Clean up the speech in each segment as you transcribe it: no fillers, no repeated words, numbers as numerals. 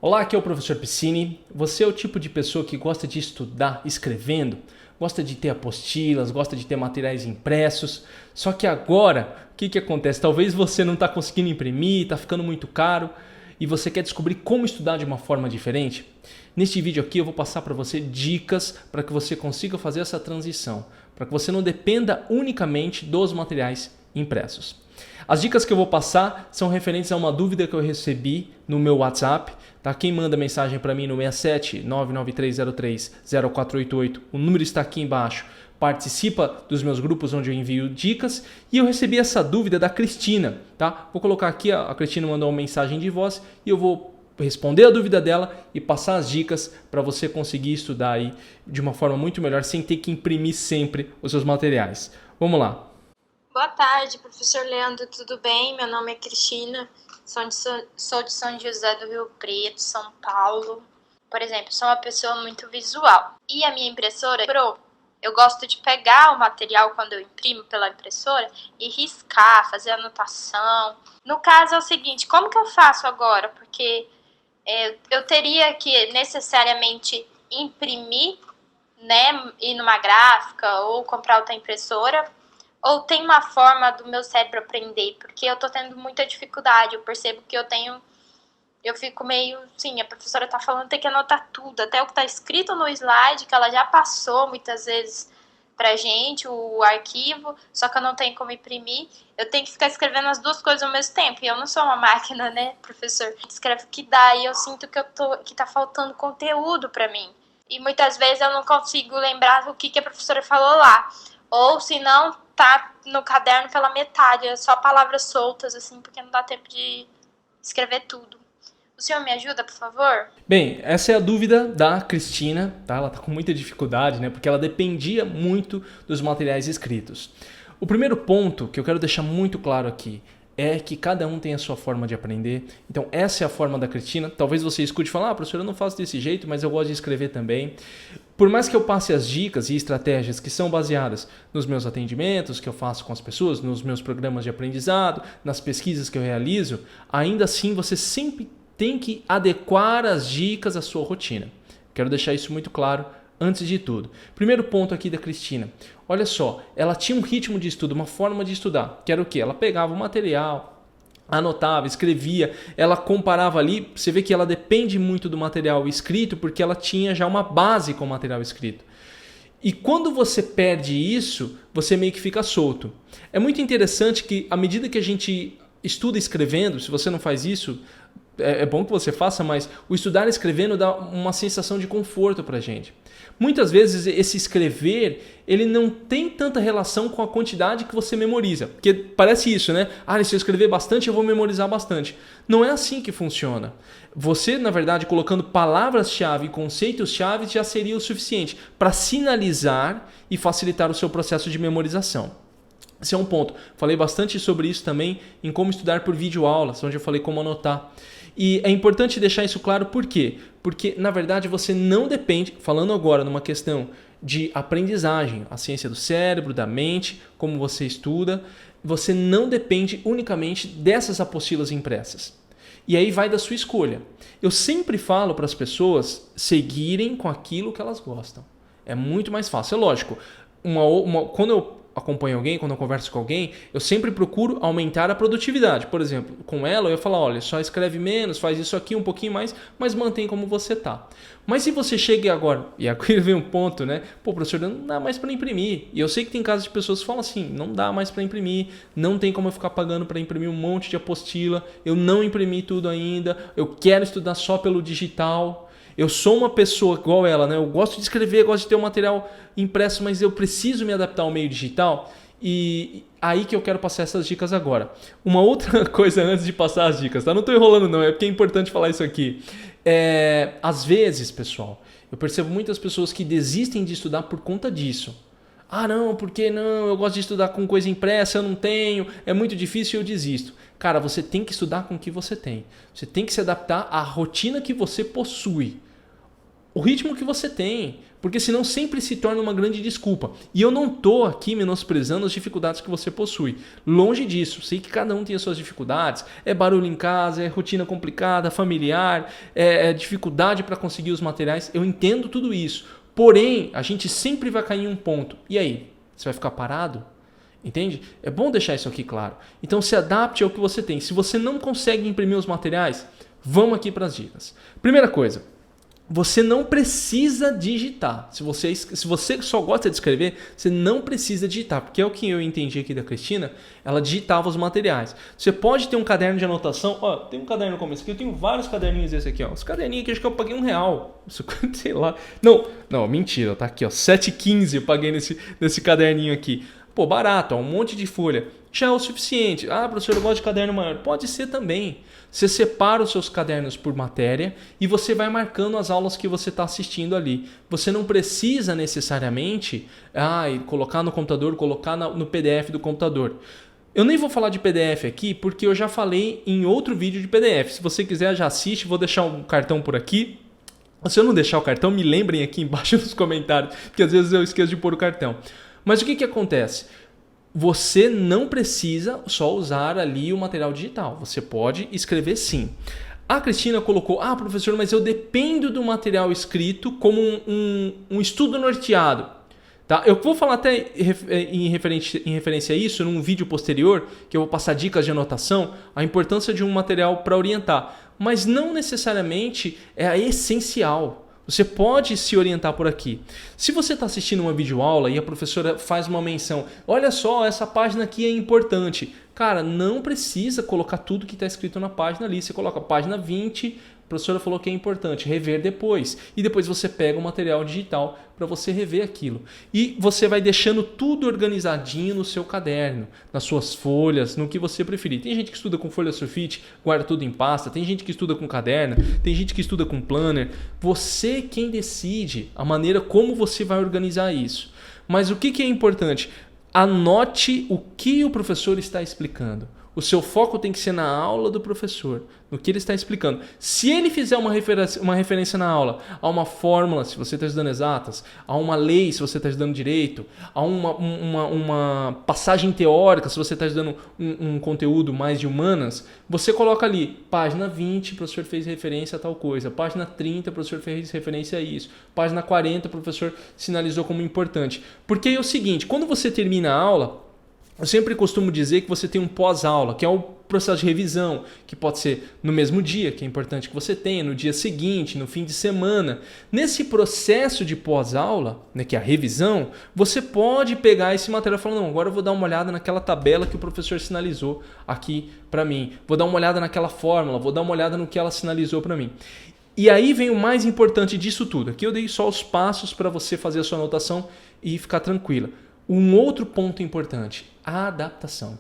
Olá, aqui é o professor Piscini. Você é o tipo de pessoa que gosta de estudar escrevendo? Gosta de ter apostilas, gosta de ter materiais impressos? Só que agora, o que acontece? Talvez você não está conseguindo imprimir, está ficando muito caro e você quer descobrir como estudar de uma forma diferente? Neste vídeo aqui eu vou passar para você dicas para que você consiga fazer essa transição, para que você não dependa unicamente dos materiais impressos. As dicas que eu vou passar são referentes a uma dúvida que eu recebi no meu WhatsApp. Tá? Quem manda mensagem para mim no 67 99303 0488, o número está aqui embaixo. Participa dos meus grupos onde eu envio dicas e eu recebi essa dúvida da Cristina. Tá? Vou colocar aqui, a Cristina mandou uma mensagem de voz e eu vou responder a dúvida dela e passar as dicas para você conseguir estudar aí de uma forma muito melhor sem ter que imprimir sempre os seus materiais. Vamos lá. Boa tarde, professor Leandro, tudo bem? Meu nome é Cristina, sou de São José do Rio Preto, São Paulo. Por exemplo, sou uma pessoa muito visual. E a minha impressora, eu gosto de pegar o material quando eu imprimo pela impressora e riscar, fazer anotação. No caso é o seguinte, como que eu faço agora? Porque eu teria que necessariamente imprimir, né, ir numa gráfica ou comprar outra impressora. Ou tem uma forma do meu cérebro aprender? Porque eu tô tendo muita dificuldade. Eu percebo que eu fico meio, sim, a professora tá falando, tem que anotar tudo. Até o que tá escrito no slide, que ela já passou muitas vezes pra gente, o arquivo. Só que eu não tenho como imprimir. Eu tenho que ficar escrevendo as duas coisas ao mesmo tempo. E eu não sou uma máquina, né, professor? Escreve o que dá e eu sinto que tá faltando conteúdo pra mim. E muitas vezes eu não consigo lembrar o que a professora falou lá. Ou se não, tá no caderno pela metade, é só palavras soltas, assim, porque não dá tempo de escrever tudo. O senhor me ajuda, por favor? Bem, essa é a dúvida da Cristina, tá? Ela tá com muita dificuldade, né? Porque ela dependia muito dos materiais escritos. O primeiro ponto que eu quero deixar muito claro aqui é que cada um tem a sua forma de aprender. Então essa é a forma da Cristina. Talvez você escute falar, professor, eu não faço desse jeito, mas eu gosto de escrever também. Por mais que eu passe as dicas e estratégias que são baseadas nos meus atendimentos que eu faço com as pessoas, nos meus programas de aprendizado, nas pesquisas que eu realizo, ainda assim você sempre tem que adequar as dicas à sua rotina. Quero deixar isso muito claro antes de tudo. Primeiro ponto aqui da Cristina. Olha só, ela tinha um ritmo de estudo, uma forma de estudar, que era o quê? Ela pegava o material, anotava, escrevia, ela comparava ali, você vê que ela depende muito do material escrito porque ela tinha já uma base com o material escrito. E quando você perde isso, você meio que fica solto. É muito interessante que à medida que a gente estuda escrevendo, se você não faz isso, é bom que você faça, mas o estudar escrevendo dá uma sensação de conforto pra gente. Muitas vezes esse escrever, ele não tem tanta relação com a quantidade que você memoriza. Porque parece isso, né? Ah, se eu escrever bastante, eu vou memorizar bastante. Não é assim que funciona. Você, na verdade, colocando palavras-chave e conceitos-chave já seria o suficiente para sinalizar e facilitar o seu processo de memorização. Esse é um ponto. Falei bastante sobre isso também em como estudar por videoaulas, onde eu falei como anotar. E é importante deixar isso claro por quê? Porque, na verdade, você não depende, falando agora numa questão de aprendizagem, a ciência do cérebro, da mente, como você estuda, você não depende unicamente dessas apostilas impressas. E aí vai da sua escolha. Eu sempre falo para as pessoas seguirem com aquilo que elas gostam. É muito mais fácil. É lógico, quando eu acompanho alguém, quando eu converso com alguém, eu sempre procuro aumentar a produtividade. Por exemplo, com ela eu ia falar, olha, só escreve menos, faz isso aqui um pouquinho mais, mas mantém como você tá. Mas se você chega agora, e aqui vem um ponto, né? Pô, professor, não dá mais para imprimir. E eu sei que tem casos de pessoas que falam assim, não dá mais para imprimir, não tem como eu ficar pagando para imprimir um monte de apostila, eu não imprimi tudo ainda, eu quero estudar só pelo digital. Eu sou uma pessoa igual ela, né? Eu gosto de escrever, gosto de ter um material impresso, mas eu preciso me adaptar ao meio digital. E aí que eu quero passar essas dicas agora. Uma outra coisa antes de passar as dicas, tá? Não estou enrolando não, é porque é importante falar isso aqui. Às vezes, pessoal, eu percebo muitas pessoas que desistem de estudar por conta disso. Ah, não, porque não? Eu gosto de estudar com coisa impressa, eu não tenho, é muito difícil e eu desisto. Cara, você tem que estudar com o que você tem. Você tem que se adaptar à rotina que você possui. O ritmo que você tem. porque senão sempre se torna uma grande desculpa. E eu não estou aqui menosprezando as dificuldades que você possui. Longe disso, sei que cada um tem as suas dificuldades. É barulho em casa, é rotina complicada, familiar, é dificuldade para conseguir os materiais. Eu entendo tudo isso. Porém, a gente sempre vai cair em um ponto. E aí? Você vai ficar parado? Entende? É bom deixar isso aqui claro. Então se adapte ao que você tem. Se você não consegue imprimir os materiais, vamos aqui para as dicas. Primeira coisa, você não precisa digitar. Se você só gosta de escrever, você não precisa digitar, porque é o que eu entendi aqui da Cristina, ela digitava os materiais. Você pode ter um caderno de anotação, ó, tem um caderno como esse aqui, eu tenho vários caderninhos desse aqui, ó. Os caderninhos aqui, acho que eu paguei R$1. Isso, sei lá. Não, mentira, tá aqui, ó, 7,15 eu paguei nesse caderninho aqui. Pô, barato, ó, um monte de folha. Já é o suficiente. Ah, professor, eu gosto de caderno maior. Pode ser também. Você separa os seus cadernos por matéria e você vai marcando as aulas que você está assistindo ali. Você não precisa necessariamente colocar no computador, colocar no PDF do computador. Eu nem vou falar de PDF aqui porque eu já falei em outro vídeo de PDF. Se você quiser, já assiste. Vou deixar um cartão por aqui. Se eu não deixar o cartão, me lembrem aqui embaixo nos comentários, porque às vezes eu esqueço de pôr o cartão. Mas o que acontece? Você não precisa só usar ali o material digital. Você pode escrever sim. A Cristina colocou, professor, mas eu dependo do material escrito como um estudo norteado. Tá? Eu vou falar até em referência a isso num vídeo posterior, que eu vou passar dicas de anotação, a importância de um material para orientar. Mas não necessariamente é a essencial. Você pode se orientar por aqui. Se você está assistindo uma videoaula e a professora faz uma menção, olha só, essa página aqui é importante. Cara, não precisa colocar tudo que está escrito na página ali. Você coloca a página 20, a professora falou que é importante, rever depois. E depois você pega o material digital para você rever aquilo. E você vai deixando tudo organizadinho no seu caderno, nas suas folhas, no que você preferir. Tem gente que estuda com folha sulfite, guarda tudo em pasta. Tem gente que estuda com caderno, tem gente que estuda com planner. Você quem decide a maneira como você vai organizar isso. Mas o que é importante? Anote o que o professor está explicando. O seu foco tem que ser na aula do professor, no que ele está explicando. Se ele fizer uma referência na aula a uma fórmula, se você está estudando exatas, a uma lei, se você está estudando direito, a uma passagem teórica, se você está estudando um conteúdo mais de humanas, você coloca ali, página 20, o professor fez referência a tal coisa, página 30, o professor fez referência a isso, página 40, o professor sinalizou como importante. Porque é o seguinte, quando você termina a aula, eu sempre costumo dizer que você tem um pós-aula, que é o processo de revisão, que pode ser no mesmo dia, que é importante que você tenha, no dia seguinte, no fim de semana. Nesse processo de pós-aula, né, que é a revisão, você pode pegar esse material e falar, não, agora eu vou dar uma olhada naquela tabela que o professor sinalizou aqui para mim. Vou dar uma olhada naquela fórmula, vou dar uma olhada no que ela sinalizou para mim. E aí vem o mais importante disso tudo. Aqui eu dei só os passos para você fazer a sua anotação e ficar tranquila. Um outro ponto importante, a adaptação.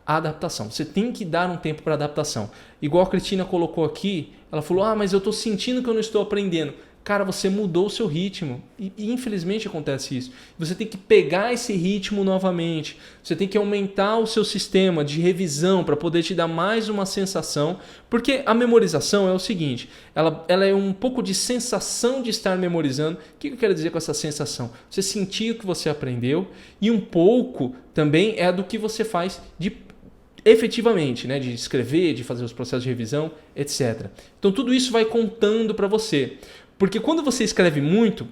A adaptação. Você tem que dar um tempo para adaptação. Igual a Cristina colocou aqui, ela falou, mas eu estou sentindo que eu não estou aprendendo. Cara, você mudou o seu ritmo e infelizmente acontece isso. Você tem que pegar esse ritmo novamente. Você tem que aumentar o seu sistema de revisão para poder te dar mais uma sensação. Porque a memorização é o seguinte, ela é um pouco de sensação de estar memorizando. O que eu quero dizer com essa sensação? Você sentir o que você aprendeu e um pouco também é do que você faz efetivamente, né? De escrever, de fazer os processos de revisão, etc. Então tudo isso vai contando para você. Porque quando você escreve muito,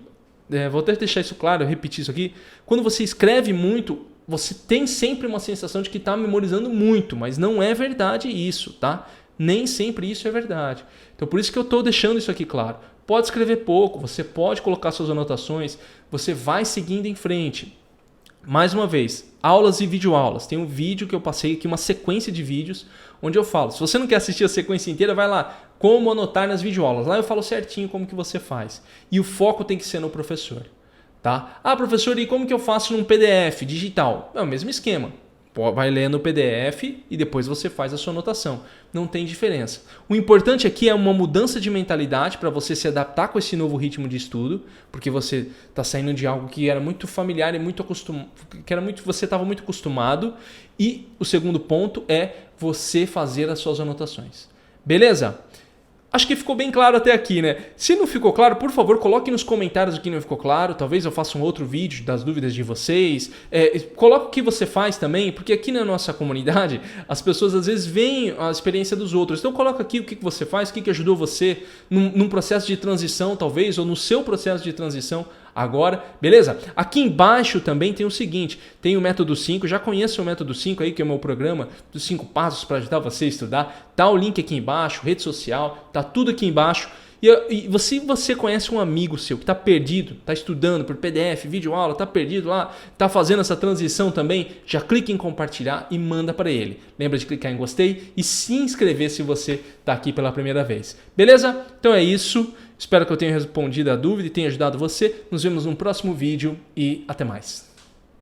vou até deixar isso claro, eu repeti isso aqui, quando você escreve muito, você tem sempre uma sensação de que está memorizando muito, mas não é verdade isso, tá? Nem sempre isso é verdade. Então por isso que eu estou deixando isso aqui claro. Pode escrever pouco, você pode colocar suas anotações, você vai seguindo em frente. Mais uma vez, aulas e videoaulas. Tem um vídeo que eu passei aqui, uma sequência de vídeos, onde eu falo. Se você não quer assistir a sequência inteira, vai lá. Como anotar nas videoaulas. Lá eu falo certinho como que você faz. E o foco tem que ser no professor. Tá? Professor, e como que eu faço num PDF digital? É o mesmo esquema. Vai ler no PDF e depois você faz a sua anotação. Não tem diferença. O importante aqui é uma mudança de mentalidade para você se adaptar com esse novo ritmo de estudo, porque você está saindo de algo que era muito familiar e muito acostumado, você estava muito acostumado. E o segundo ponto é você fazer as suas anotações. Beleza? Acho que ficou bem claro até aqui, né? Se não ficou claro, por favor, coloque nos comentários o que não ficou claro. Talvez eu faça um outro vídeo das dúvidas de vocês. Coloque o que você faz também, porque aqui na nossa comunidade as pessoas às vezes veem a experiência dos outros. Então coloca aqui o que você faz, o que ajudou você num processo de transição, talvez, ou no seu processo de transição agora, beleza? Aqui embaixo também tem o seguinte, tem o método 5, já conheça o método 5 aí, que é o meu programa dos 5 passos para ajudar você a estudar. Tá o link aqui embaixo, rede social, tá tudo aqui embaixo. E você conhece um amigo seu que está perdido, está estudando por PDF, videoaula, está perdido lá, está fazendo essa transição também, já clica em compartilhar e manda para ele. Lembra de clicar em gostei e se inscrever se você está aqui pela primeira vez. Beleza? Então é isso. Espero que eu tenha respondido a dúvida e tenha ajudado você. Nos vemos no próximo vídeo e até mais.